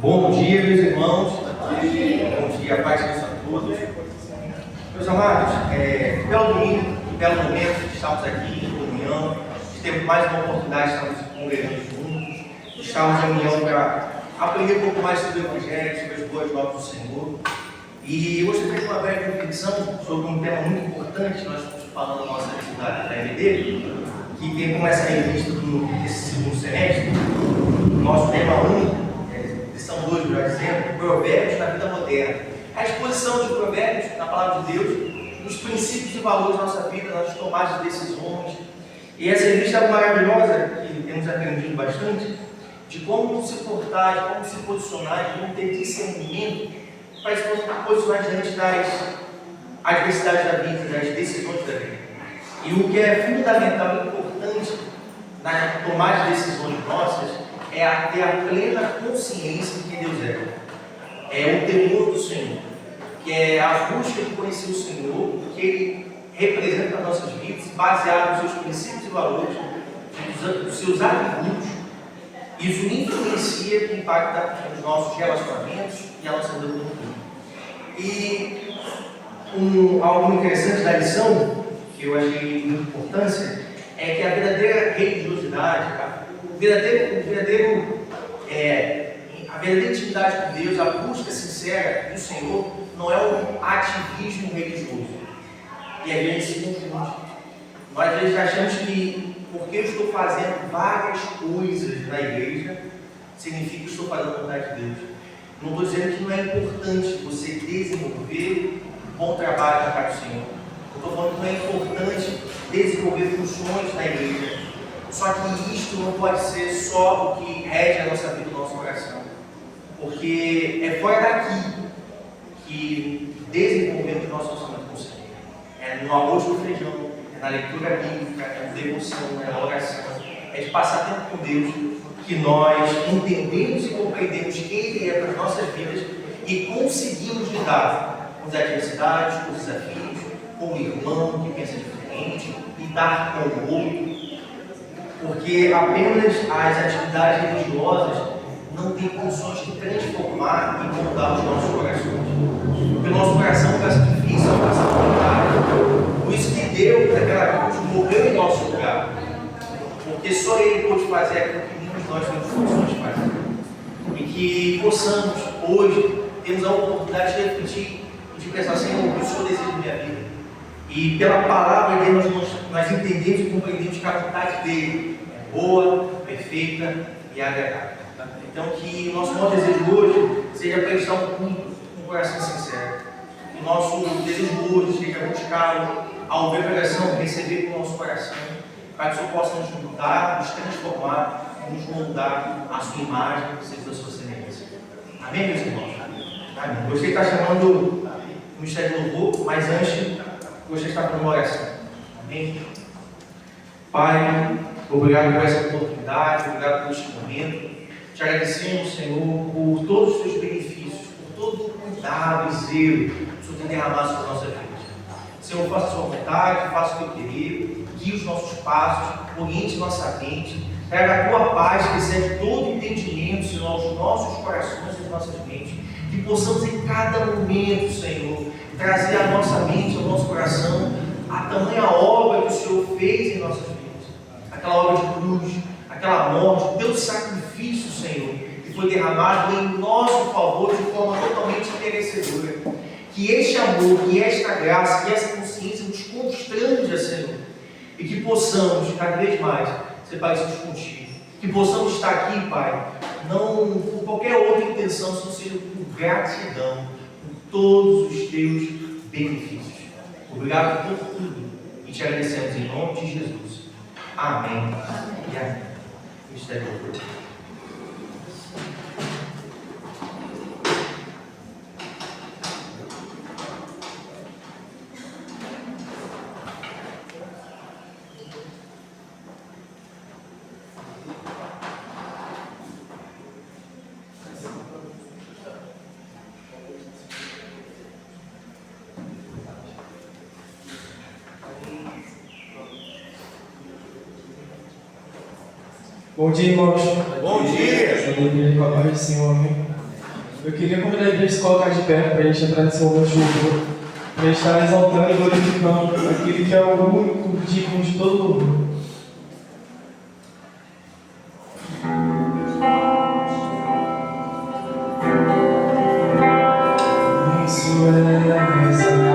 Bom dia, meus irmãos. Bom dia, paz de Deus a todos. Meus amados, belo domingo, belo momento de estarmos aqui em comunhão, de termos mais uma oportunidade de estarmos congregando juntos, de estarmos em união para aprender um pouco mais sobre o Evangelho, sobre as boas novas do Senhor. E hoje eu tenho uma breve reflexão sobre um tema muito importante. Nós estamos falando da nossa atividade da EBD, que tem como essa revista desse segundo semestre. Nosso tema 1. Lição 2, melhor dizendo, Provérbios na vida moderna. A exposição de Provérbios na palavra de Deus, nos princípios e valores da nossa vida, nas tomadas de decisões. E essa revista é maravilhosa, que temos aprendido bastante, de como se portar, de como se posicionar, de como ter discernimento para se posicionar diante das adversidades da vida, das decisões da vida. E o que é fundamental e importante na tomada de decisões nossas é ter a plena consciência de que Deus é o temor do Senhor, que é a busca de conhecer o Senhor, que Ele representa nas nossas vidas, baseado nos seus princípios e valores, nos seus atributos. Isso influencia e impacta os nossos relacionamentos e a nossa vida como todo. E algo interessante da lição, que eu achei de muita importância, é que a verdadeira religiosidade, a verdadeira intimidade com Deus, a busca sincera do Senhor, não é um ativismo religioso. E às vezes se confunde. Nós às vezes achamos que porque eu estou fazendo várias coisas na igreja, significa que estou fazendo a vontade de Deus. Não estou dizendo que não é importante você desenvolver um bom trabalho na casa do Senhor. Eu estou falando que não é importante desenvolver funções na igreja. Só que isto não pode ser só o que rege a nossa vida, o nosso coração. Porque é fora daqui que desenvolvemos o nosso relacionamento com o Senhor. É no arroz do feijão, é na leitura bíblica, é na devoção, é na oração, é de passar tempo com Deus, que nós entendemos e compreendemos quem Ele é para as nossas vidas e conseguimos lidar com as adversidades, com os desafios, com o irmão que pensa diferente, lidar com o outro. Porque apenas as atividades religiosas não têm condições de transformar e moldar os nossos corações. Porque o nosso coração é um coração difícil, é um coração complicado. Por isso que Deus, naquela cruz, morreu em nosso lugar. Porque só Ele pôde fazer aquilo que nenhum de nós temos condições de fazer. E que possamos, hoje, termos a oportunidade de refletir e de pensar, Senhor, o que o Senhor deseja na minha vida? E pela palavra dele nós entendemos e compreendemos que a vontade dele é boa, perfeita e agradável. Então que o nosso maior desejo hoje seja prestar um culto com um coração sincero. Que o nosso desejo hoje seja buscá-lo, ao ver a pregação, receber com o nosso coração, para que o Senhor possa nos mudar, nos transformar, nos moldar a sua imagem, segundo a sua semelhança. Amém, meus irmãos? Amém. Você está chamando o Ministério do Louvor, mas antes você está com uma oração. Amém? Pai, obrigado por essa oportunidade, obrigado por este momento. Te agradecemos, Senhor, por todos os teus benefícios, por todo o cuidado e zelo que o Senhor tem derramado sobre a nossa vida. Senhor, faça a sua vontade, faça o teu querer, guie os nossos passos, oriente nossa mente, traga a tua paz que excede todo entendimento, Senhor, aos nossos corações e às nossas mentes. Que possamos em cada momento, Senhor, trazer à nossa mente, ao nosso coração, a tamanha obra que o Senhor fez em nossas vidas. Aquela obra de cruz, aquela morte, o teu sacrifício, Senhor, que foi derramado em nosso favor de forma totalmente merecedora. Que este amor, que esta graça, que essa consciência nos constranja, Senhor, e que possamos, cada vez mais, ser parecidos contigo. Que possamos estar aqui, Pai, não por qualquer outra intenção, senão seja por gratidão por todos os teus benefícios. Obrigado por tudo e te agradecemos em nome de Jesus. Amém. E amém. Ministério do Louvor. Bom dia, irmãos. Bom dia! Com a paz do Senhor, amém. Eu queria convidar a igreja a se colocar de pé para a gente entrar nesse momento de louvor, para a gente estar exaltando e glorificando aquele que é o único digno de todo louvor. Isso é exaltar.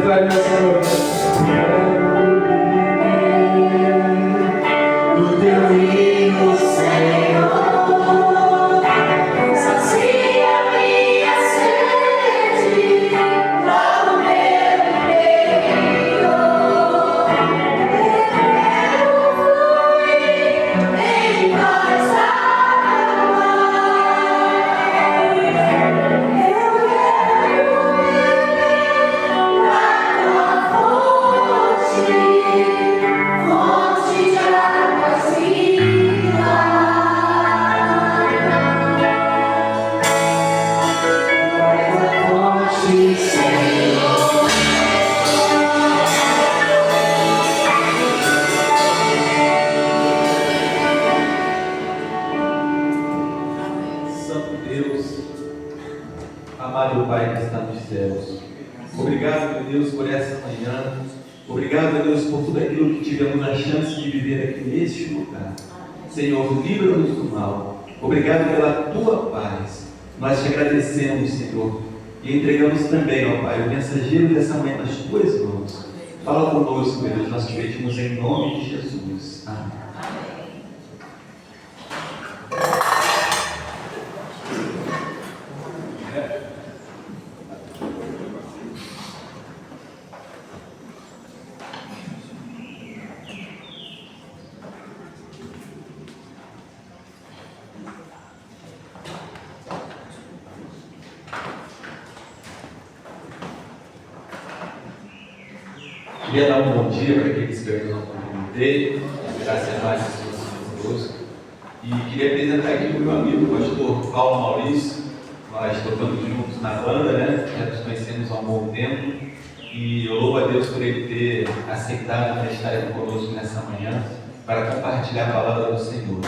declare nessa noite. No teu reino, Senhor, sacia minha sede, lá no meu interior. Eu quero fluir em paz, eu quero beber da tua fonte de águas vivas. Fonte, Senhor. Santo Deus, amado Pai que está nos céus, obrigado, meu Deus, por essa manhã. Obrigado, meu Deus, por tudo aquilo que tivemos a chance de viver aqui neste lugar. Senhor, livra-nos do mal. Obrigado pela tua paz. Nós te agradecemos, Senhor, e entregamos também, ó Pai, o mensageiro dessa manhã nas tuas mãos. Fala conosco, meu Deus, nós te pedimos em nome de Jesus. Amém. Queria dar um bom dia para aqueles que eu ainda não cumprimentei, graças a Deus conosco. E queria apresentar aqui o meu amigo, o pastor Paulo Maurício. Nós tocamos juntos na banda, né? Já nos conhecemos há um bom tempo. E eu louvo a Deus por ele ter aceitado estar aqui conosco nessa manhã para compartilhar a palavra do Senhor.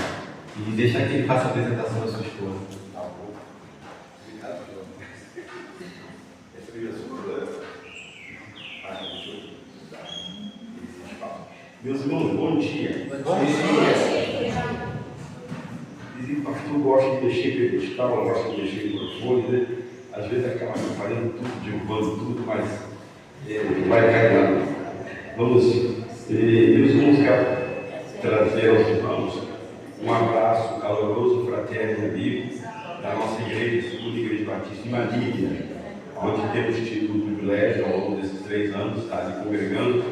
E deixar que ele faça a apresentação da sua esposa. Meus irmãos, bom dia. Bom dia. Dizem que o pastor gosta de mexer com pedestal, gosta de mexer com o microfone, né? Às vezes acaba fazendo tudo, derrubando tudo, mas vai cair lá. Vamos, meus irmãos, quero trazer aos irmãos um abraço caloroso, fraterno e amigo da nossa igreja, Segunda Igreja Batista em Marília, onde temos tido o privilégio ao longo desses 3 anos estar ali congregando,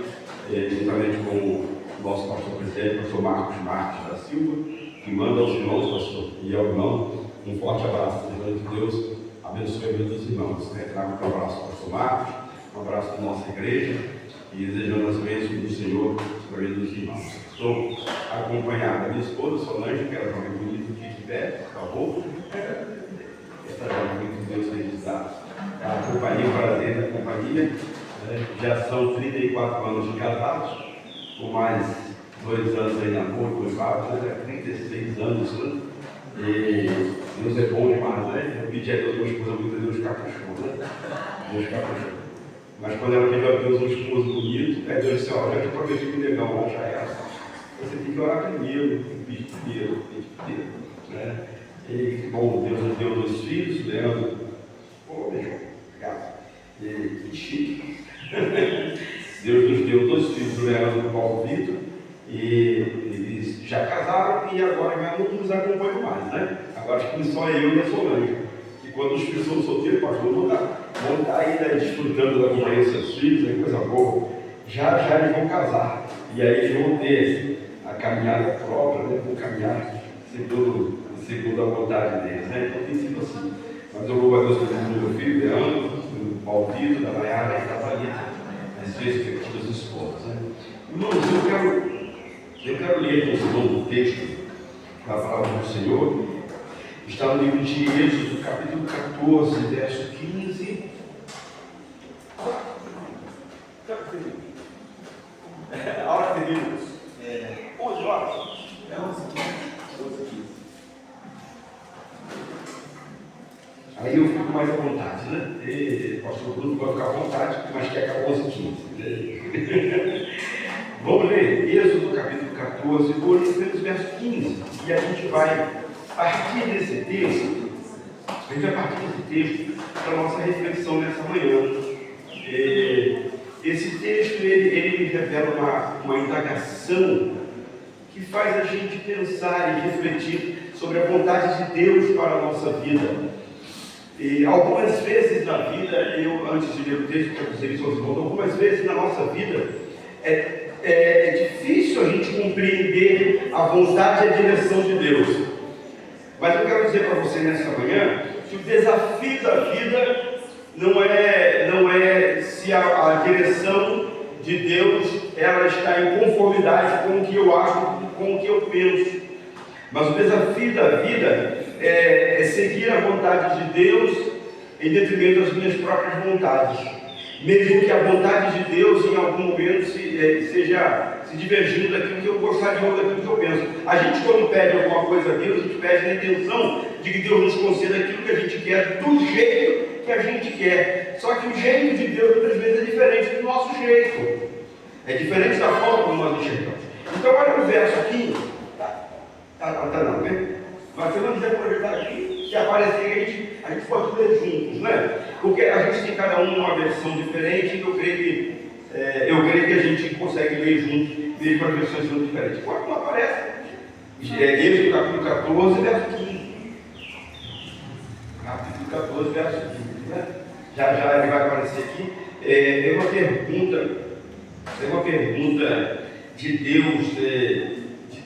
juntamente com o nosso pastor presidente, pastor Marcos Marques da Silva, que manda aos irmãos, pastor, e ao irmão, um forte abraço. Que Deus abençoe a vida dos irmãos. Trago um abraço ao pastor Marcos, um abraço da nossa igreja e desejando as bênçãos do Senhor para a vida dos irmãos. Estou acompanhado da minha esposa, Solange, que ela joga bonito aqui de pé, por favor. Essa joga muito Deus feliz da companhia, o prazer da companhia. Já são 34 anos de casados, com mais 2 anos aí na boa, com 36 anos, né? E Deus é bom demais, né? Eu pedi a Deus uma esposa muito, Deus caprichou, né? Deus caprichou. Mas quando ela pediu a Deus um esposo bonito, Deus disse: ó, já te prometi que o negão lá já era. Você tem que orar primeiro, tem que pedir primeiro, né? E bom, Deus nos deu 2 filhos, Leandro, obrigado. E chique. Deus nos deu 2 filhos, o Leandro e o Paulo Vitor, e eles já casaram e agora já não nos acompanham mais, né? Agora acho que só eu e a Solange. E quando os filhos são solteiros, pastor, vão estar aí, né, desfrutando da companhia dos seus filhos, aí, coisa boa. Já eles vão casar, e aí eles vão ter a caminhada própria, né? Vão caminhar segundo a vontade deles, né? Então tem sido assim. Mas eu louvo a Deus pelo meu filho, Leandro, do Paulo Vitor, da Nayara e da Thalita, as respectivas esposas, né? Irmãos, eu quero ler com os irmãos o texto da palavra do Senhor. Está no livro de Êxodo, capítulo 14, verso 15. A hora que termina? 11 horas. 11h15. Aí eu fico mais à vontade, né? O pastor Bruno vai ficar à vontade, mas quer acabar 11h15. Vamos ler Êxodo capítulo 14, vou ler pelos versos 15. E a gente vai partir desse texto, para a nossa reflexão nessa manhã. Esse texto ele revela uma indagação que faz a gente pensar e refletir sobre a vontade de Deus para a nossa vida. E algumas vezes na vida, antes de ler o texto para dizer isso aos irmãos, algumas vezes na nossa vida é difícil a gente compreender a vontade e a direção de Deus. Mas eu quero dizer para você nessa manhã que o desafio da vida não é se a direção de Deus ela está em conformidade com o que eu acho, com o que eu penso. Mas o desafio da vida é seguir a vontade de Deus em detrimento das minhas próprias vontades. Mesmo que a vontade de Deus em algum momento seja se divergindo daquilo que eu gostaria ou daquilo que eu penso. A gente quando pede alguma coisa a Deus, a gente pede na intenção de que Deus nos conceda aquilo que a gente quer, do jeito que a gente quer. Só que o jeito de Deus muitas vezes é diferente do nosso jeito. É diferente da forma como nós enxergamos. Então olha o verso aqui. Não, né? Mas se eu não quiser aproveitar aqui, se aparecer a gente pode ler juntos, né? Porque a gente tem cada um uma versão diferente e eu creio que a gente consegue ler juntos, mesmo as versões são diferentes. Quando não aparece, Êxodo capítulo 14, verso 15. Capítulo 14, verso 15, né? Já ele vai aparecer aqui. É uma pergunta de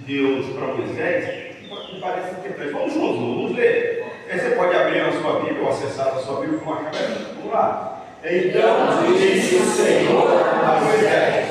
Deus para Moisés, que me parece interessante. Vamos ler. Você pode abrir a sua Bíblia ou acessar a sua Bíblia com uma cabeça. Vamos lá. Então disse o Senhor a Moisés: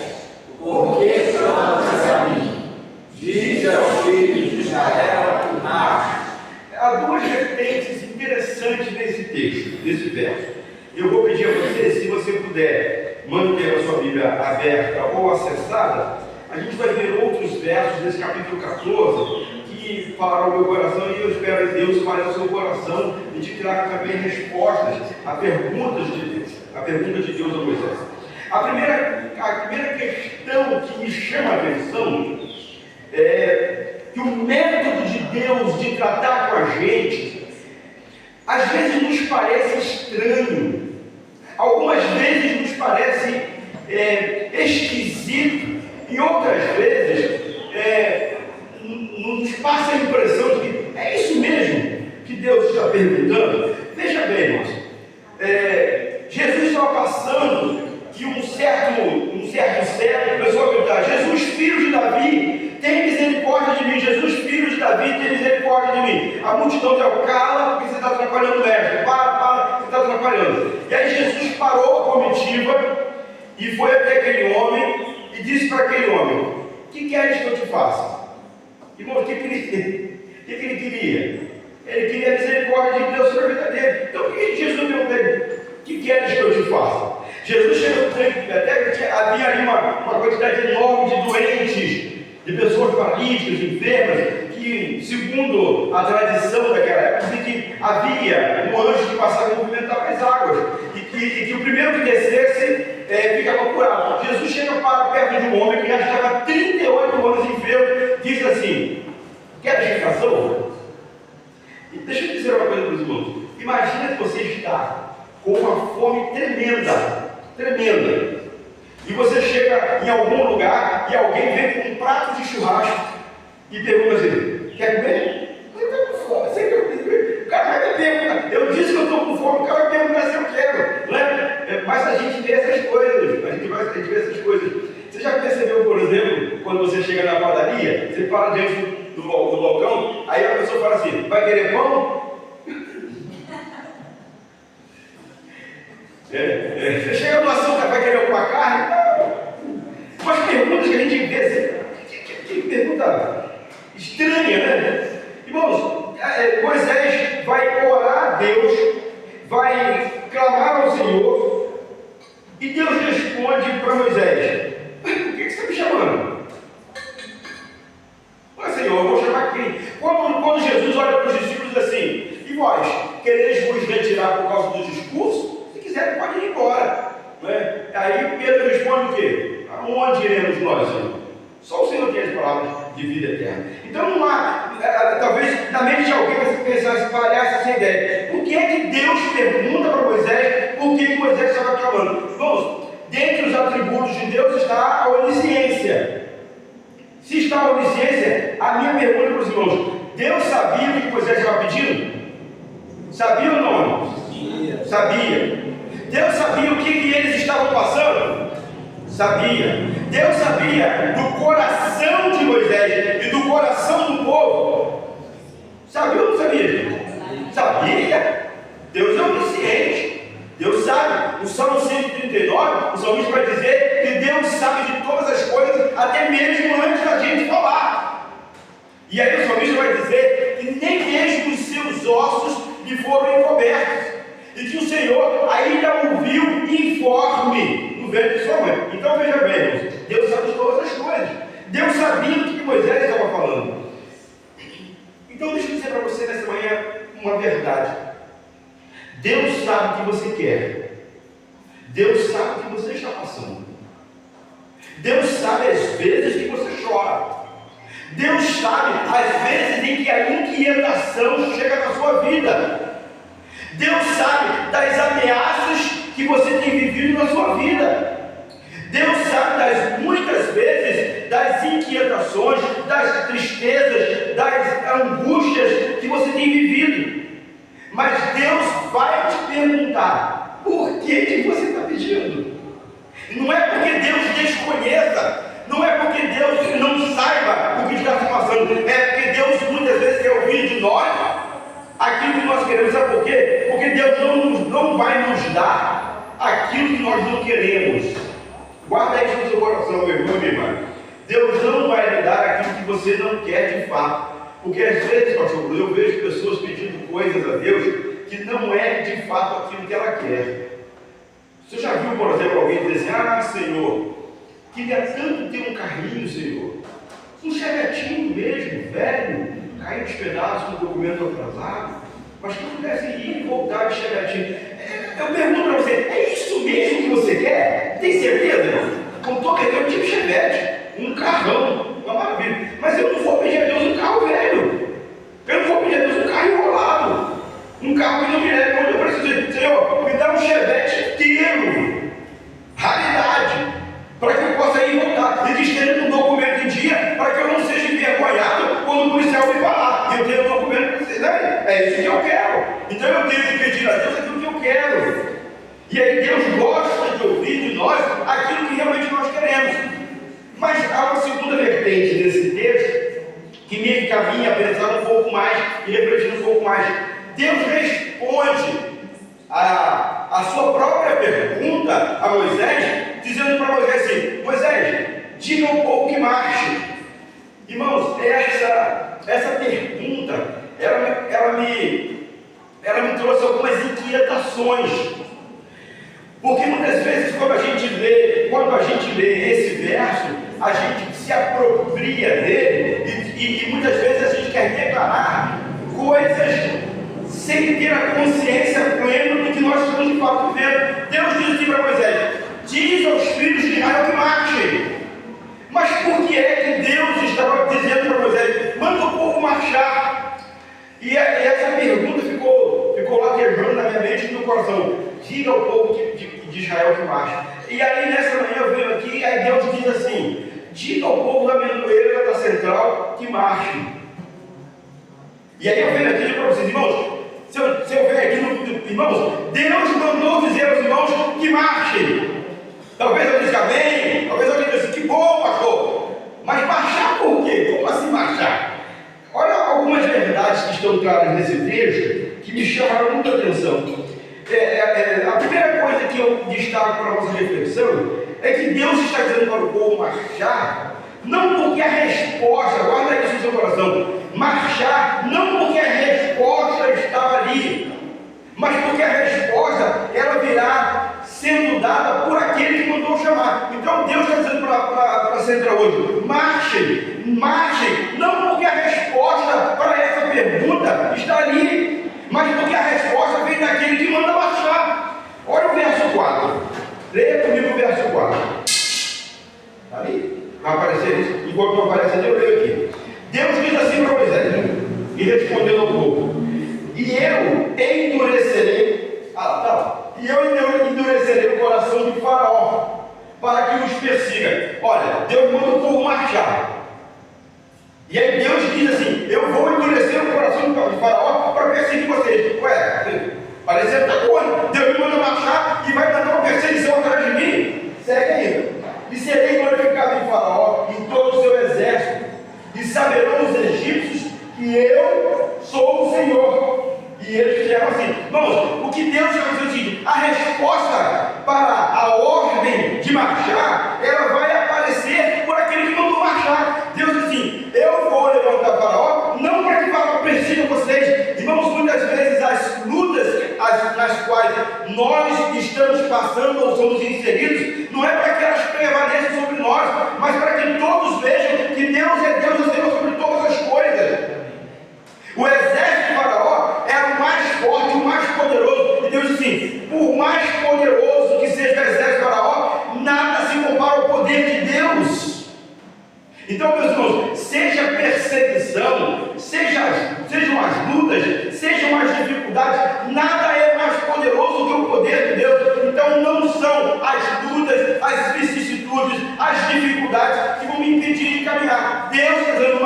por que clamas a mim? Diz aos filhos de Israel o mar. Há duas vertentes interessantes nesse texto, nesse verso. Eu vou pedir a você, se você puder manter a sua Bíblia aberta ou acessada, a gente vai ver outros versos desse capítulo 14 que falaram ao meu coração e eu espero que Deus fale ao seu coração e te traga também respostas a perguntas de Deus, a pergunta de Deus a Moisés. A primeira questão que me chama a atenção é que o método de Deus de tratar com a gente às vezes nos parece estranho, algumas vezes nos parece esquisito e outras vezes nos passa a impressão de que é isso mesmo que Deus está perguntando. Veja bem, irmãos, Jesus estava passando e um certo cego começou a gritar: Jesus, filho de Davi, tem misericórdia de mim. Jesus, filho de Davi, tem misericórdia de mim. A multidão deu: cala, porque você está atrapalhando o mestre. Para, você está atrapalhando. E aí Jesus parou a comitiva e foi até aquele homem e disse para aquele homem: o que queres que eu te faça? Irmão, o que ele queria? Ele queria a misericórdia de Deus sobre a vida dele. Então por que Jesus perguntou para ele: o que queres que eu te faça? Jesus chegou no tempo de Betesda, havia ali uma quantidade enorme de doentes, de pessoas paralíticas, enfermas, que, segundo a tradição daquela época, dizia que havia um anjo que passava e movimentava as águas, e que o primeiro que descesse ficava curado. Jesus chega para perto de um homem que já estava 38 anos enfermo, diz assim: queres ficar salvo? E deixa eu dizer uma coisa para os irmãos. Imagina que você está com uma fome tremenda, e você chega em algum lugar e alguém vem com um prato de churrasco e pergunta assim: quer comer? Eu estou com fome. O cara vai me perguntar: eu disse que eu estou com fome, o cara vai perguntar se eu quero, né? Mas a gente vê essas coisas, Você já percebeu, por exemplo, quando você chega na padaria, você para diante do balcão, aí a pessoa fala assim: vai querer pão? Você chega no açúcar, vai querer alguma carne? Não. Umas perguntas que a gente vê assim, que pergunta estranha, né? Irmãos, Moisés vai orar a Deus, vai clamar ao Senhor, e Deus responde para Moisés: por que você está me chamando? Mas Senhor, eu vou chamar quem? Quando Jesus olha para os discípulos assim: e vós, quereis vos retirar por causa do discurso? Se quiser, pode ir embora. Né? Aí Pedro responde o quê? Aonde iremos nós, Senhor? Só o Senhor tem as palavras de vida eterna. Então não há, talvez na mente de alguém você pensasse, parasse essa ideia. Por que é que Deus pergunta para Moisés por que Moisés estava clamando? Irmãos, dentre os atributos de Deus está a onisciência. Se está a onisciência, a minha pergunta para os irmãos: Deus sabia o que Moisés estava pedindo? Sabia ou não, irmãos? Sabia. Deus sabia o que eles estavam passando? Sabia. Deus sabia do coração de Moisés e do coração do povo. Sabia ou não sabia? Sabia. Deus é onisciente. Deus sabe. No Salmo 139, o salmista vai dizer que Deus sabe de todas as coisas, até mesmo antes da gente falar. E aí o salmista vai dizer que nem mesmo os seus ossos lhe foram encobertos, e que o Senhor ainda o viu informe no ventre de sua mãe. Então veja bem, Deus sabe de todas as coisas. Deus sabia do que Moisés estava falando. Então deixa eu dizer para você nessa manhã uma verdade. Deus sabe o que você quer. Deus sabe o que você está passando. Deus sabe as vezes que você chora. Deus sabe as vezes em que a inquietação chega na sua vida. Deus sabe das ameaças que você tem vivido na sua vida. Deus sabe das muitas vezes das inquietações, das tristezas, das angústias que você tem vivido. Mas Deus vai te perguntar: por que você está pedindo? Não é porque Deus desconheça, não é porque Deus não saiba o que está se passando, é porque Deus muitas vezes quer ouvir de nós aquilo que nós queremos. Sabe por quê? Porque Deus não vai nos dar aquilo que nós não queremos. Guarda isso no seu coração, meu irmão e minha irmã. Deus não vai lhe dar aquilo que você não quer de fato. Porque às vezes, pastor Bruno, eu vejo pessoas pedindo coisas a Deus que não é de fato aquilo que ela quer. Você já viu, por exemplo, alguém dizer assim: ah, Senhor, queria tanto ter um carrinho, Senhor, um chevetinho mesmo, velho, cair nos pedaços com o documento atrasado, mas que eu pudesse ir e voltar de chevetinho. Eu pergunto para você: é isso mesmo que você quer? Tem certeza? Com todo eu tive chevette, um carrão, uma maravilha, mas eu não vou pedir a Deus um carro velho, eu não vou pedir a Deus um carro enrolado, um carro que não me leve quando eu preciso. Senhor, me dá um chevette inteiro, raridade, para que eu possa ir e voltar, e esteja com o documento em dia, para que eu não seja envergonhado quando o policial me falar: eu tenho o documento para vocês. É isso que eu quero. Então eu tenho que pedir a Deus aquilo que eu quero. E aí Deus gosta de ouvir de nós aquilo que realmente nós queremos. Mas há uma segunda vertente desse texto que me encaminha a pensar um pouco mais e refletir um pouco mais. Deus responde a sua própria pergunta a Moisés, dizendo para Moisés assim: Moisés, diga ao povo que marche. Irmãos, essa pergunta, ela me trouxe algumas inquietações. Porque muitas vezes quando a gente lê esse verso, a gente se apropria dele e muitas vezes a gente quer declarar coisas sem ter a consciência plena do que nós estamos de fato vivendo. Deus diz assim para Moisés: diz aos filhos de Israel que marchem. Mas por que é que Deus estava dizendo para Moisés: manda o povo marchar? E essa pergunta ficou latejando na minha mente e no meu coração: diga ao povo de Israel que marche. E aí nessa manhã eu venho aqui, aí Deus diz assim: diga ao povo da Amendoeira, da Central, que marche. E aí eu venho aqui para vocês, irmãos, se eu venho aqui, irmãos, Deus mandou dizer aos irmãos que marchem. Talvez eu diga bem, talvez alguém diga assim: que bom, pastor. Mas marchar por quê? Como assim marchar? Olha algumas verdades que estão claras nesse texto que me chamaram muita atenção. A primeira coisa que eu destaco para a nossa reflexão é que Deus está dizendo para o povo marchar, não porque a resposta, guarda isso no seu coração, marchar não porque a resposta estava ali, mas porque a resposta ela virá sendo dada por aquele que mandou chamar. Então Deus está dizendo para a Central hoje: marchem, marchem, não porque a resposta para essa pergunta está ali, mas porque a resposta vem daquele que manda marchar. Olha o verso 4, leia comigo o verso 4. Está ali? Vai aparecer isso? Enquanto não aparecer, eu leio aqui. Deus diz assim para Moisés, e respondendo ao povo: e eu endurecerei, e eu endurecerei o coração de Faraó, para que os persiga. Olha, Deus manda o povo marchar. E aí Deus diz assim: eu vou endurecer o coração de Faraó para perseguir vocês. Ué, parece que está coisa. Deus me manda marchar e vai mandar uma perseguição atrás de mim. Segue aí. E serei glorificado em Faraó, em todo o seu exército, e saberão os egípcios que eu sou o Senhor. E eles fizeram assim. Vamos, o que Deus está dizendo é o seguinte: a resposta para a ordem de marchar, ela vai aparecer por aquele que mandou marchar. Deus diz assim: eu vou levantar Faraó, não para que Faraó persiga vocês. Irmãos, muitas vezes as lutas nas quais nós estamos passando ou somos inseridos, não é para que elas prevaleçam sobre nós, mas para que todos vejam que Deus é Deus e Senhor sobre todas as coisas. O exército de Faraó era o mais forte, o mais poderoso. E Deus diz assim: por mais poderoso que seja o exército de Faraó, nada se compara ao poder de Deus. Então, meus irmãos, seja a perseguição, sejam as lutas, sejam as dificuldades, nada é mais poderoso que o poder de Deus. Então não são as lutas, as vicissitudes, as dificuldades que vão me impedir de caminhar. Deus está dizendo: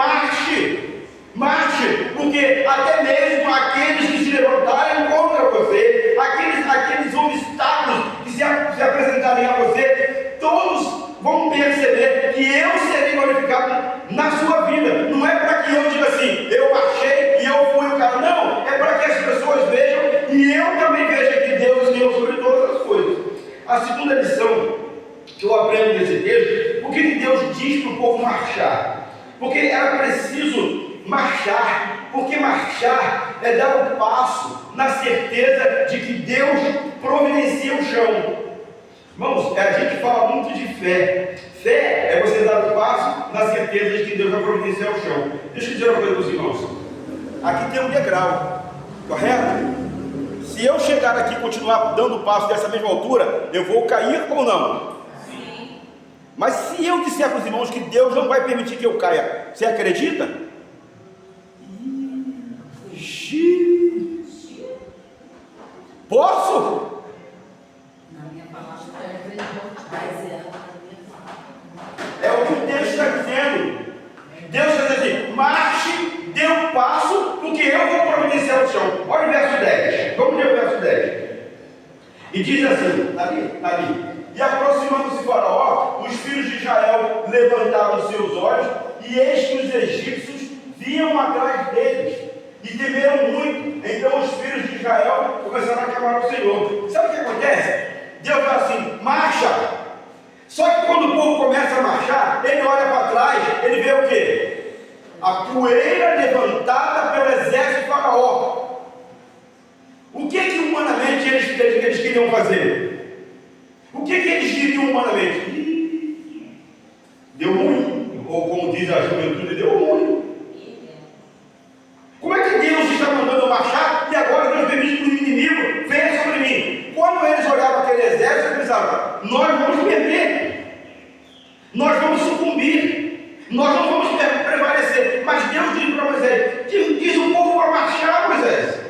marche, porque até mesmo aqueles que se levantarem contra você, aqueles obstáculos que se apresentarem a você, todos vão perceber que eu serei glorificado na sua vida. Não é para que eu diga assim: eu marchei e eu fui o cara. Não, é para que as pessoas vejam e eu também veja que Deus é Senhor sobre todas as coisas. A segunda lição que eu aprendo nesse texto: por que Deus diz para o povo marchar? Porque era preciso marchar, porque marchar é dar um passo na certeza de que Deus providencia o chão. Irmãos, a gente fala muito de fé. Fé é você dar um passo na certeza de que Deus vai providenciar o chão. Deixa eu dizer uma coisa para os irmãos. Aqui tem um degrau, correto? Se eu chegar aqui e continuar dando passo dessa mesma altura, eu vou cair ou não? Sim. Mas se eu disser para os irmãos que Deus não vai permitir que eu caia, você acredita? Posso? Na minha palavra, é o que o texto está dizendo. Deus está dizendo assim: marche, dê um passo, porque eu vou providenciar o chão. Olha o verso 10. Vamos ler o verso 10. E diz assim: ali. E aproximando-se Faraó, os filhos de Israel levantaram os seus olhos, e eis que os egípcios vinham atrás deles. E temeram muito. Então os filhos de Israel começaram a clamar ao Senhor. Sabe o que acontece? Deus fala assim: marcha. Só que quando o povo começa a marchar, ele olha para trás, ele vê o quê? A poeira levantada pelo exército de Faraó. O que humanamente eles queriam fazer? O que eles diriam humanamente? Deu ruim. Ou como diz a juventude, deu ruim. Como é que Deus está mandando eu marchar e agora Deus permite que o inimigo venha sobre mim? Quando eles olhavam aquele exército, eles pensavam: nós vamos perder, nós vamos sucumbir, nós não vamos prevalecer. Mas Deus diz para Moisés: diz o povo para marchar, Moisés,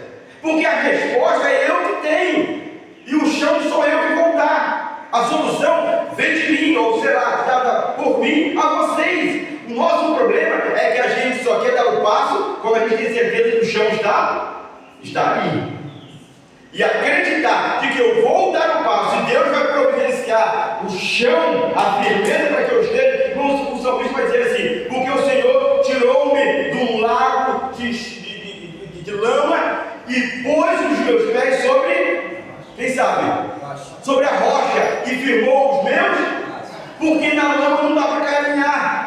porque a resposta é eu que tenho, e o chão sou eu que vou dar. A solução vem de mim, ou será dada por mim a vocês. O nosso problema é que a gente só quer dar o passo quando a gente tem certeza que o chão está ali. E acreditar de que eu vou dar o passo e Deus vai providenciar o chão, a firmeza para que eu esteja. O salmista vai dizer assim: porque o Senhor tirou-me de um lago de lama e pôs os meus pés sobre, quem sabe? Sobre a rocha, e firmou os meus, porque na lama não dá para caminhar.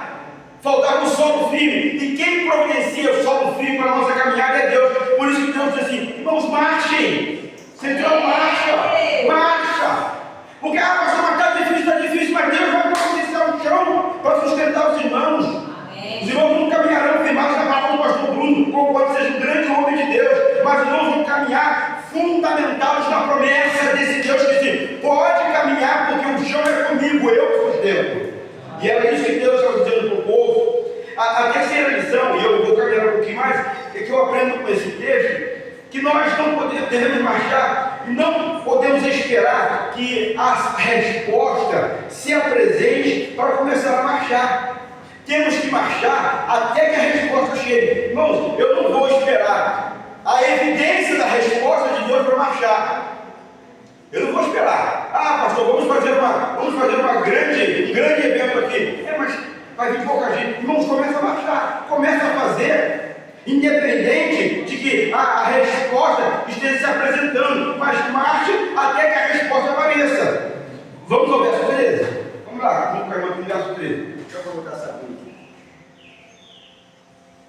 Faltava um solo firme, e quem providencia o solo firme para a nossa caminhada é Deus. Por isso que Deus diz assim: irmãos, marchem. Central, marcha. Porque pastor, mas está difícil, mas Deus vai providenciar o chão para sustentar os irmãos. Amém. Os irmãos não caminharão firmados na palavra do pastor Bruno, concordo que seja um grande homem de Deus, mas os irmãos vão caminhar fundamentados na promessa desse Deus que diz: pode caminhar, porque o chão é comigo, eu que sustento. E era isso que Deus estava dizendo para o povo. A terceira lição, e eu vou caminhar um pouquinho mais, é que eu aprendo com esse texto, que nós não devemos marchar e não podemos esperar que a resposta se apresente para começar a marchar. Temos que marchar até que a resposta chegue. Irmãos, eu não vou esperar a evidência da resposta de Deus para marchar. Eu não vou esperar. Ah, pastor, vamos fazer um grande evento aqui. Mas vai vir pouca gente. Irmãos, começa a marchar, começa a fazer. Independente de que a resposta esteja se apresentando, mas marche até que a resposta apareça. Vamos ao verso 13? Vamos lá, vamos cair no verso 13. Deixa eu colocar essa aqui.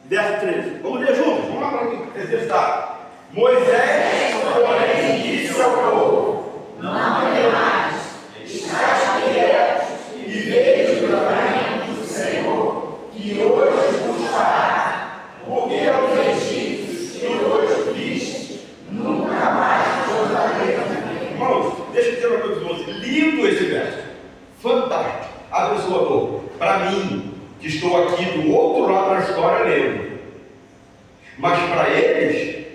Verso 13. Vamos ler juntos? Vamos lá para aqui, exercitar. Moisés, porém, disse ao povo: não temais, estáis quietos e vejo o livramento do Senhor, que hoje vos fará. Porque aos egípcios que hoje viste, nunca mais vos darei. Irmãos, deixa eu dizer uma coisa para vocês. Lindo esse verso. Fantástico. Abençoador. Para mim, que estou aqui do outro lado da história lendo. Mas para eles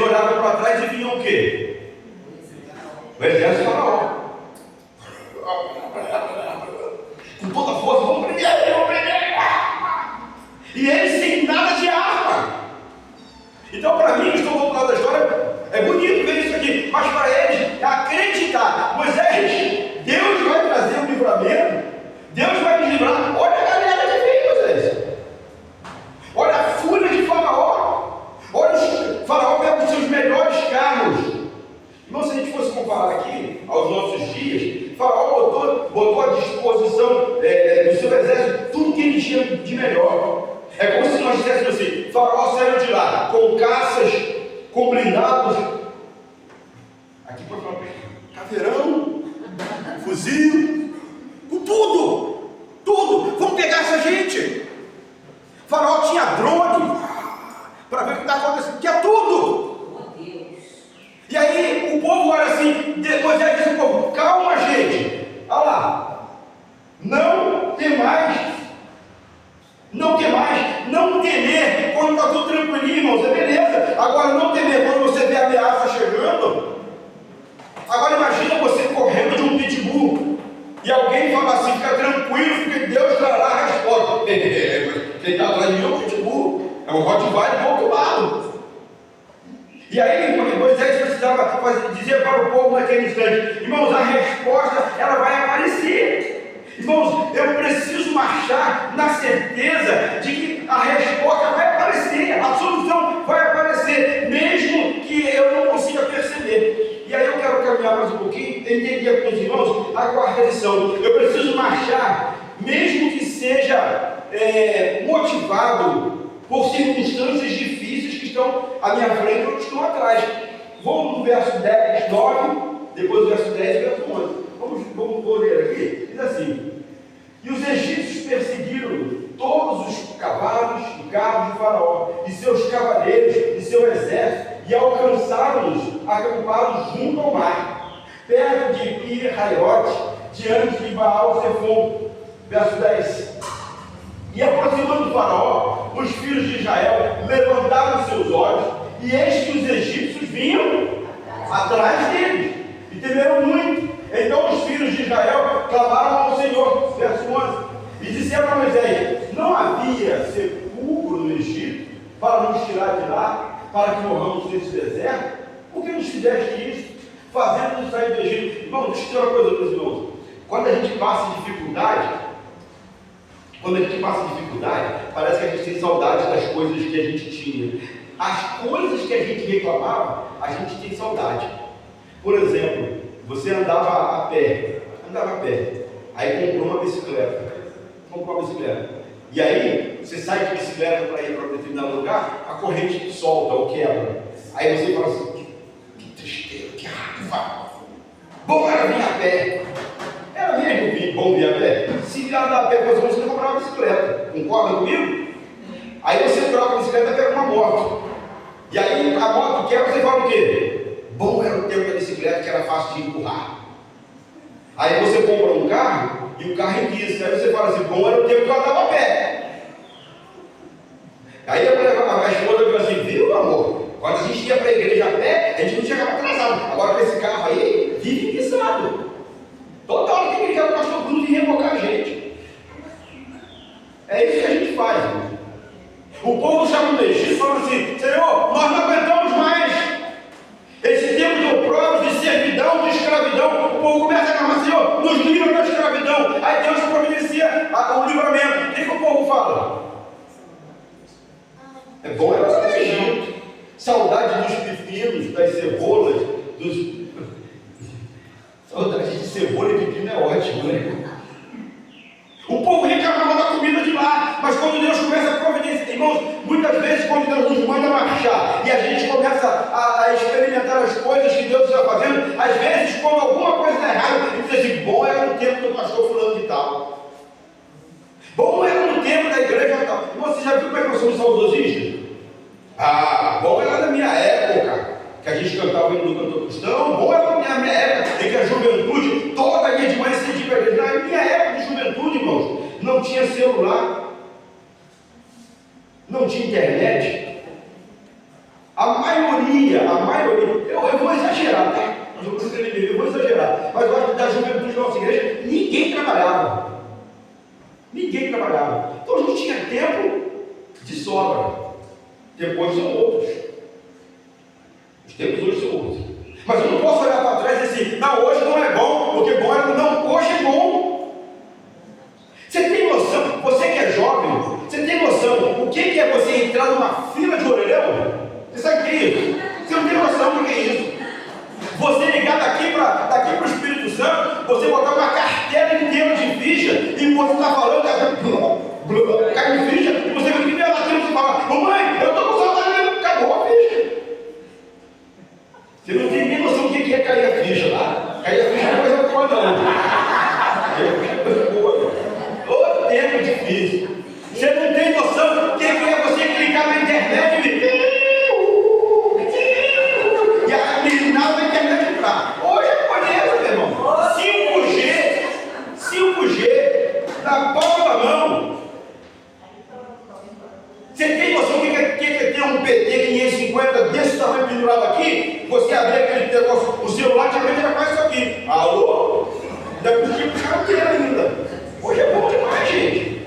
olhavam para trás e viam o quê? O exército de Faraó. Com toda a força, vamos prender. E eles sem nada de arma. Então, para mim, que estou do outro lado da história, é bonito ver isso aqui. Mas para eles, é acreditar. Moisés, Deus vai trazer um livramento. Deus vai nos livrar. Olha a galera que veio, Moisés. Olha a fúria de Faraó. Olha, Faraó pega os seus melhores carros. Irmão, se a gente fosse comparar aqui aos nossos dias, Faraó botou à disposição do seu exército tudo que ele tinha de melhor. É como se nós disséssemos assim: Faraó saiu de lá com caças, com blindados, aqui para falar, caveirão, fuzil, com tudo, vamos pegar essa gente. Faraó tinha drone para ver o que está acontecendo, tinha tudo. E aí o povo olha assim, Moisés disse ao povo: calma, gente, olha lá, não temer quando está tudo tranquilinho, irmãos, é beleza. Agora, não temer quando você vê a ameaça chegando. Agora, imagina você correndo de um pitbull e alguém fala assim: fica tranquilo, porque Deus trará a resposta. Quem está atrás de mim é o pitbull, é o Rottweiler do outro lado. E aí, Moisés precisava dizer para o povo naquele instante: irmãos, a resposta ela vai aparecer. Irmãos, eu preciso marchar na certeza de que a resposta vai aparecer, a solução vai aparecer, mesmo que eu não consiga perceber. E aí eu quero caminhar mais um pouquinho, entender com os irmãos a quarta lição. Eu preciso marchar, mesmo que seja motivado por circunstâncias difíceis que estão à minha frente ou que estão atrás. Vamos no verso 10, 9, depois do verso 10 e verso 11. Vou ler aqui. Diz assim: e os egípcios perseguiram todos os cavalos e carros de Faraó, e seus cavaleiros e seu exército, e alcançaram-nos acampados junto ao mar, perto de Pi-Haiote, diante de Baal-Zephon. Verso 10. E aproximando do Faraó, os filhos de Israel levantaram seus olhos, e eis que os egípcios vinham atrás deles, e temeram muito. Então os filhos de Israel clamaram ao Senhor, verso 11, e disseram a Moisés: não havia sepulcro no Egito para nos tirar de lá, para que morramos nesse deserto? Por que nos fizeste isso, fazendo-nos sair do Egito? Irmão, deixa eu dizer uma coisa para os irmãos. Quando a gente passa dificuldade, parece que a gente tem saudade das coisas que a gente tinha. As coisas que a gente reclamava, a gente tem saudade. Por exemplo, você andava a pé, aí comprou uma bicicleta, e aí você sai de bicicleta para ir para determinado lugar, a corrente solta ou quebra, aí você fala assim: que tristeza, que raiva, bom era vir a pé. Era mesmo bom vir a pé? Se andar a pé, você não comprar uma bicicleta, concorda comigo? Aí você troca a bicicleta e pega uma moto, e aí a moto quebra, você fala o quê? Bom era o tempo da bicicleta, que era fácil de empurrar. Aí você compra um carro e o carro enguiça. Aí você fala assim: bom era o tempo que eu andava a pé. Aí a esposa fala assim: viu, amor? Quando a gente ia para a igreja a pé, a gente não chegava atrasado. Agora com esse carro aí, vive guisado. Toda hora tem que ligar para o pastor Bruno e revocar a gente. É isso que a gente faz. Né? O povo saiu do Egito falando assim: Senhor, nós não aguentamos mais esse tempo de opróbrios, de servidão, de escravidão. O povo começa a clamar: Senhor, nos livra da escravidão. Aí Deus providencia o livramento. O que o povo fala? É bom ela no Egito. Saudade dos pepinos, das cebolas, dos. Saudade de cebola e pepino é ótimo, né? O povo reclamava da comida de lá, mas quando Deus começa a providenciar, irmãos, muitas vezes quando Deus nos manda marchar e a gente começa a experimentar as coisas que Deus está fazendo, às vezes quando alguma coisa está errada, ele diz assim: bom era no tempo do pastor fulano de tal. Bom era no tempo da igreja tal. E você já viu como é que nós somos saudosistas? Bom era na minha época, que a gente cantava o hino do cantor cristão. Bom era na minha época, em que a juventude, toda dia de manhã se dedica à igreja. Na minha época de juventude, irmãos, não tinha celular, não tinha internet. A maioria, eu vou exagerar, tá? Eu vou exagerar, mas eu acho que da juventude da nossa igreja, ninguém trabalhava. Ninguém trabalhava. Então a gente tinha tempo de sobra. Depois são outros. Os tempos hoje são outros. Mas eu não posso olhar para trás e dizer: não, hoje não é bom, porque bom era. Não, hoje é bom. Você tem noção, você que é jovem, você tem noção o que é você entrar numa fila de orelhão? Você sabe o que é isso? Você não tem noção do que é isso. Você ligar daqui para o Espírito Santo, você botar uma carteira inteira de ficha, e você está falando, cai de ficha, e você vai vir lá dentro e fala: mamãe, eu estou com saudade, acabou a ficha. Você não tem nem noção do que é cair a ficha lá. Cair a ficha não é coisa boa, não. Cair a ficha é coisa boa. Ô tempo difícil. Você não tem noção do que é você clicar na internet e a meninada da internet entrar. Hoje é bonito, meu irmão. 5G, na palma da mão. Você tem noção do que é ter um PT 550 desse tamanho pendurado aqui? Você abrir aquele negócio, o celular também já faz isso aqui. Alô? Ainda podia puxar o inteiro ainda. Hoje é bom demais, gente.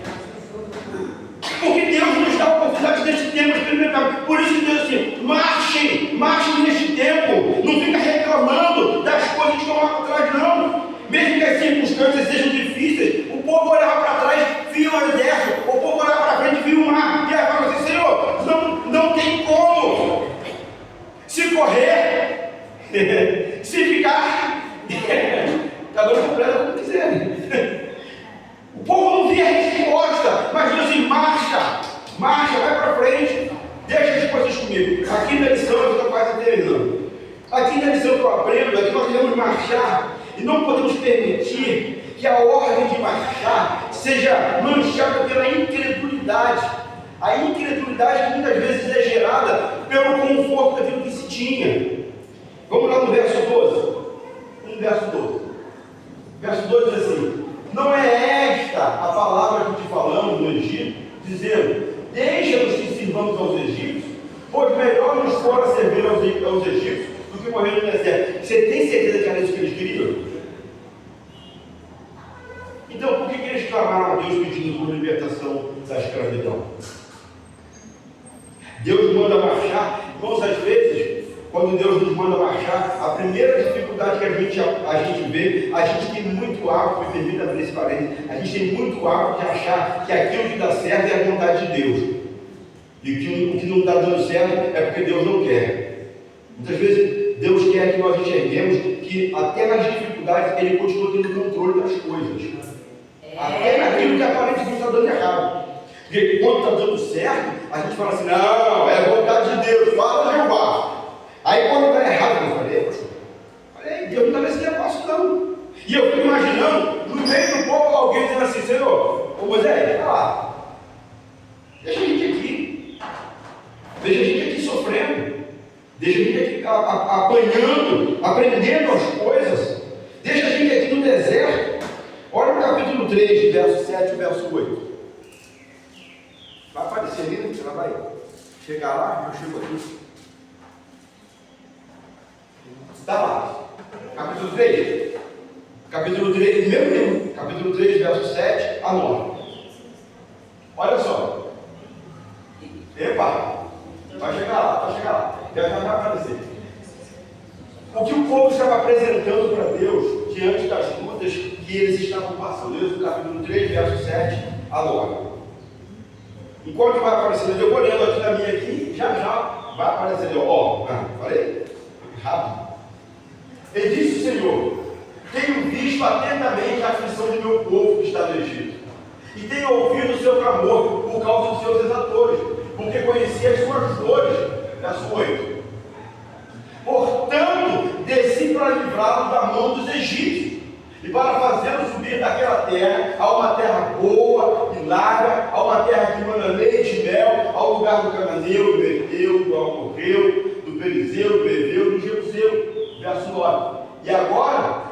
Porque Deus nos dá a oportunidade desse tempo experimentar. Por isso que Deus assim: marche neste tempo. Não fica reclamando das coisas que estão lá para trás, não. Mesmo que as circunstâncias sejam difíceis, o povo olhava para trás, via o exército, o povo olhava para frente, via o mar, e aí falava assim: Senhor, não tem como. Se correr, se ficar, cada um completa como quiser. O povo não via a resposta, mas Deus diz: marcha, vai para frente, deixa as coisas comigo. Aqui na lição eu estou quase terminando. Aqui na lição que eu aprendo é que nós devemos marchar e não podemos permitir que a ordem de marchar seja manchada pela incredulidade. A incredulidade muitas vezes é gerada pelo conforto daquilo que se tinha. Vamos lá no verso 12. Verso 12 diz assim: não é esta a palavra que te falamos no Egito, dizendo: deixa-nos que sirvamos aos egípcios, pois melhor nos fora servir aos egípcios do que morrer no deserto. Você tem certeza que era isso que eles queriam? Então por que eles clamaram a Deus pedindo por libertação da escravidão? Deus manda marchar. Irmãos, às vezes, quando Deus nos manda marchar, a primeira dificuldade que a gente vê, a gente tem muito hábito, me permita abrir esse parênteses, a gente tem muito hábito de achar que aquilo que dá certo é a vontade de Deus. E que o que não está dando certo é porque Deus não quer. Muitas vezes, Deus quer que nós enxerguemos que até nas dificuldades Ele continua tendo controle das coisas. Até naquilo que aparentemente está dando errado. Porque quando está dando certo, a gente fala assim: não, é a vontade de Deus, fala Jeová. Aí quando está errado, eu falei, Deus não está nesse negócio não. E eu fico imaginando, no meio do povo, alguém dizendo assim: Senhor, ô Moisés, vai lá, deixa a gente aqui, deixa a gente aqui sofrendo, deixa a gente aqui apanhando, aprendendo as coisas, deixa a gente aqui no deserto. Olha o capítulo 3, verso 7 e verso 8. Vai aparecer ali, né? Ela vai chegar lá, eu chego aqui. Está lá. Capítulo 3. Capítulo 3, mesmo livro, capítulo 3, verso 7 a 9. Olha só. Epa! Vai chegar lá. Já vai aparecer. O que o povo estava apresentando para Deus diante das lutas que eles estavam passando. Deus, capítulo 3, verso 7 a 9. Enquanto vai aparecendo, eu vou lendo aqui na minha aqui, já vai aparecer. Ó, falei? Rápido. Ele disse o Senhor: tenho visto atentamente a aflição do meu povo que está no Egito, e tenho ouvido o seu clamor por causa dos seus exatores, porque conheci as suas dores. Verso 8. Portanto, desci para livrá-lo da mão dos egípcios, e para fazê-lo subir daquela terra a uma terra boa e larga, a uma terra que manda leite e mel, ao lugar do cananeu, do heteu, do amorreu, do perizeu, do heveu, do jebuseu. Verso 9. E agora,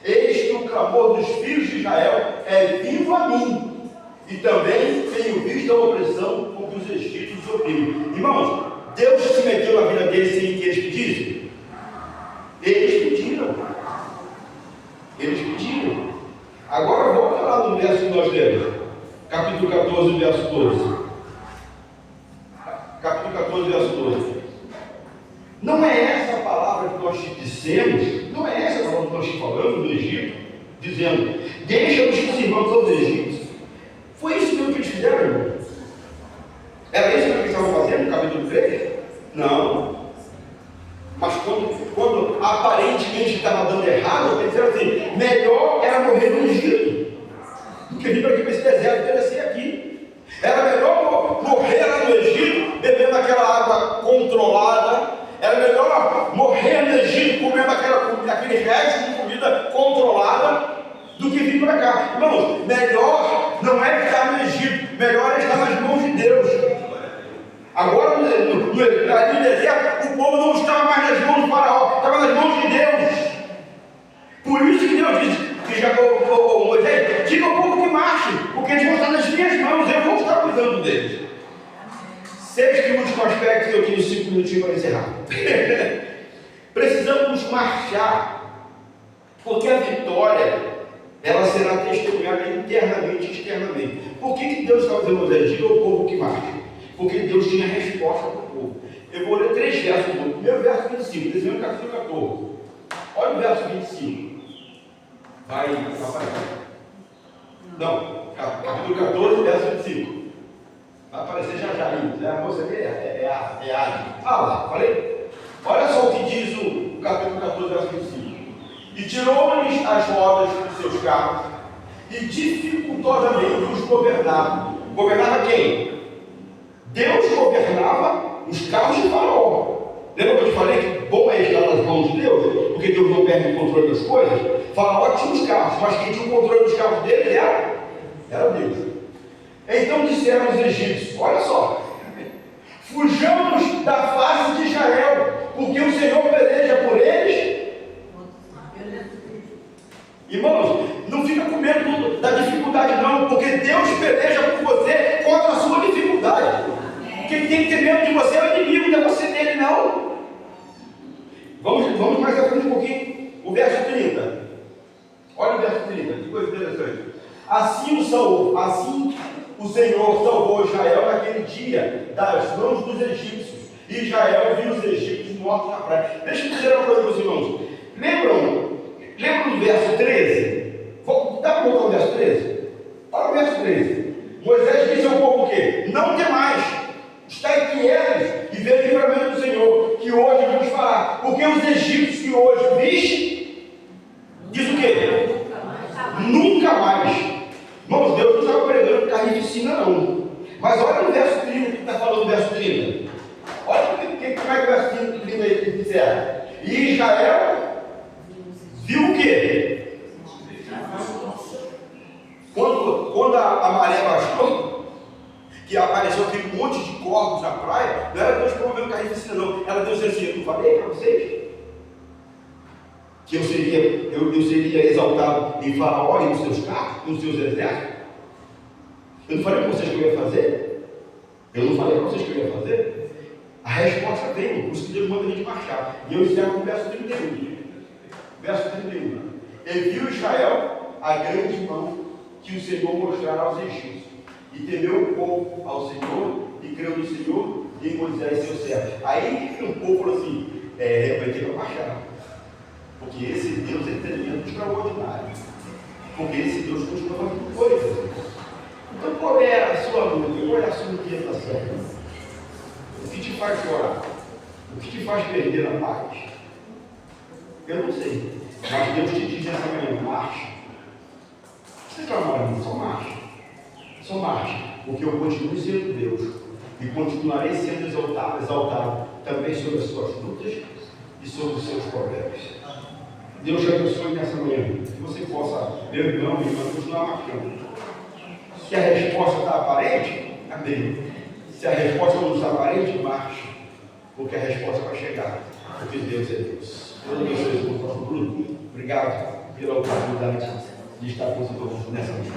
eis que o clamor dos filhos de Israel é vivo a mim, e também tenho visto a opressão com que os egípcios oprimem. Irmãos, Deus se meteu na vida deles sem que eles pedissem? Eles pediram. Agora volta lá no verso que nós lemos. Capítulo 14, verso 12. Capítulo 14, verso 12. Não é essa a palavra que nós te dissemos? Não é essa a palavra que nós te falamos no Egito? Dizendo: deixa-nos que sirvamos aos egípcios. Foi isso mesmo que eles fizeram, irmão? Era isso que eles estavam fazendo no capítulo 3? Não. Mas quando aparentemente estava dando errado, eles disseram assim: melhor era morrer no Egito do que vir para aqui para esse deserto e perecer aqui. Era melhor morrer lá no Egito, bebendo aquela água controlada. Era melhor morrer no Egito, comendo aquele resto de comida controlada, do que vir para cá. Irmãos, melhor não é estar no Egito, melhor é estar nas mãos de Deus. Agora, no deserto, o povo não estava mais nas mãos do faraó, estava nas mãos de Deus. Por isso que Deus disse, Moisés, diga ao povo que marche, porque eles vão estar nas minhas mãos, eu vou estar cuidando deles. 6 minutos com aspectos, eu tenho 5 minutinhos para encerrar. Precisamos marchar, porque a vitória, ela será testemunhada internamente e externamente. Por que Deus estava dizendo, Moisés, diga ao povo que marche? Porque Deus tinha resposta para o povo. Eu vou ler 3 versos. O primeiro verso 25, desse mesmo capítulo 14. Olha o verso 25. Vai aparecer. Não, capítulo 14, verso 25. Vai aparecer já aí. A moça aqui é a lá, falei? Olha só o que diz o capítulo 14, verso 25. E tirou-lhes as rodas dos seus carros, e dificultosamente os governava. Governava quem? Deus governava os carros de Faraó. Lembra que eu te falei que bom é estar nas mãos de Deus? Porque Deus não perde o controle das coisas. Faraó tinha os carros, mas quem tinha o controle dos carros dele era Deus. Então disseram os egípcios: olha só, fujamos da face de Israel, porque o Senhor peleja por eles. Irmãos, não fica com medo da dificuldade não, porque Deus peleja por você contra a sua dificuldade. Quem tem que ter medo de você é o inimigo, não é você dele não. Vamos mais à frente um pouquinho. O verso 30. Olha o verso 30, que coisa interessante. Assim o Senhor salvou Israel naquele dia das mãos dos egípcios. E Israel viu os egípcios mortos na praia. Deixa eu dizer uma coisa para os irmãos. Lembram do verso 13? Dá para voltar o verso 13? Olha o verso 13. Moisés disse ao povo o quê? Não temais, estai quietos e veja o livramento do Senhor, que hoje vamos falar. Porque os egípcios que hoje viste, diz o quê? Nunca mais. Irmãos, Deus não estava pregando carnificina não. Mas olha no verso 30 que está falando no verso 30. Olha como é que o verso 30 aí disser. E Israel viu o quê? Quando a maré baixou, que apareceu aquele monte de corpos na praia, não era Deus promovendo carnificina não, era Deus dizendo assim: eu não falei para vocês que eu seria exaltado em Faraó e nos seus carros, nos seus exércitos? Eu não falei para vocês que eu ia fazer? Eu não falei para vocês que eu ia fazer? A resposta vem, por isso que Deus manda a gente marchar. E eu encerro com o verso 31. Verso 31. E viu Israel a grande mão que o Senhor mostrara aos egípcios. E temeu o povo ao Senhor, e creu no Senhor e em Moisés seu servo. Aí o povo falou assim, vai ter que abaixar. Porque esse Deus é tremendo, extraordinário. Porque esse Deus continua fazendo coisas. Então qual é a sua luta? Qual é a sua inquietação? O que te faz chorar? O que te faz perder a paz? Eu não sei. Mas Deus te diz nessa manhã, marcha. Você está morando, só marcha. Só marcha. Porque eu continuo sendo Deus. E continuarei sendo exaltado também sobre as suas lutas e sobre os seus problemas. Deus te abençoe nessa manhã. Que você possa, meu irmão, continuar marchando. Se a resposta está aparente, amém. Se a resposta não está aparente, marche. Porque a resposta vai chegar. Porque Deus é Deus. Deus abençoe o pastor Bruno. Obrigado pela oportunidade de estar com vocês nessa manhã.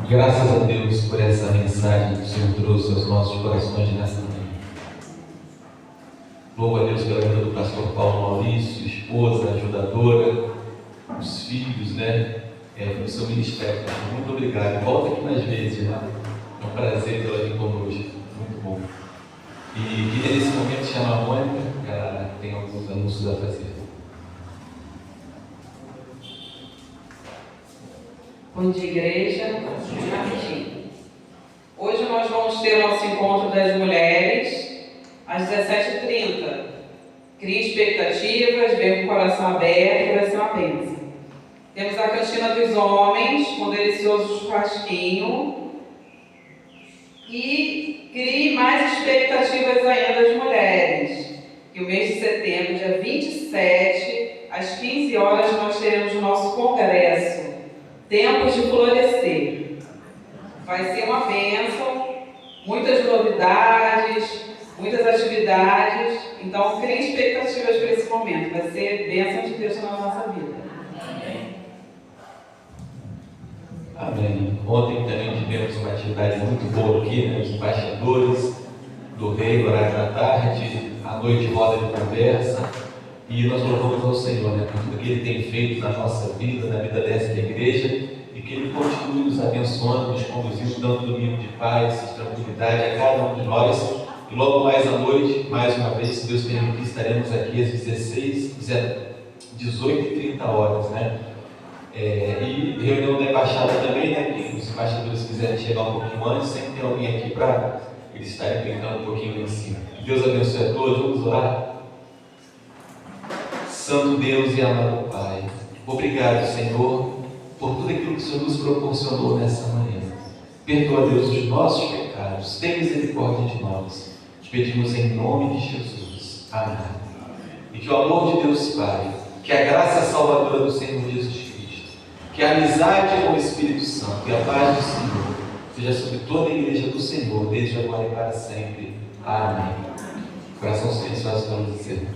Graças a Deus por essa mensagem que o Senhor trouxe aos nossos corações nessa manhã. Louvo a Deus pela vida do pastor Paulo Maurício, esposa, ajudadora, os filhos, pelo seu ministério. Muito obrigado. Volta aqui mais vezes, É um prazer tê-la aqui conosco. Muito bom. E queria nesse momento chamar a Mônica, que ela tem alguns anúncios a fazer. Bom dia, igreja. Rapidinho. Hoje nós vamos ter nosso encontro das mulheres às 17h30. Crie expectativas, venha com o coração aberto, vai ser uma bênção. Temos a cantina dos homens, com um delicioso churrasquinho. E crie mais expectativas ainda das mulheres. Que o mês de setembro, dia 27, às 15 horas, nós teremos o nosso congresso. Tempos de florescer. Vai ser uma bênção, muitas novidades, muitas atividades. Então, crie expectativas para esse momento. Vai ser bênção de Deus na nossa vida. Amém. Ontem também tivemos uma atividade muito boa aqui, os embaixadores do Rei, no horário da tarde, à noite roda de conversa. E nós louvamos ao Senhor, por tudo que Ele tem feito na nossa vida, na vida dessa igreja, e que Ele continue nos abençoando, nos conduzindo, dando domingo de paz, de tranquilidade a cada um de nós. E logo mais à noite, mais uma vez, se Deus permitir, estaremos aqui às 18h30, e reunião da embaixada também, que os embaixadores quiserem chegar um pouquinho antes, sempre tem alguém aqui para eles estarem brincando um pouquinho lá em cima. Que Deus abençoe a todos, vamos orar. Santo Deus e amado Pai, obrigado, Senhor, por tudo aquilo que o Senhor nos proporcionou nessa manhã. Perdoa, Deus, os nossos pecados, tem misericórdia de nós. Te pedimos em nome de Jesus. Amém. E que o amor de Deus Pai, que a graça salvadora do Senhor Jesus Cristo, que a amizade com o Espírito Santo e a paz do Senhor seja sobre toda a igreja do Senhor, desde agora e para sempre. Amém. Coração silencioso para nos dizer.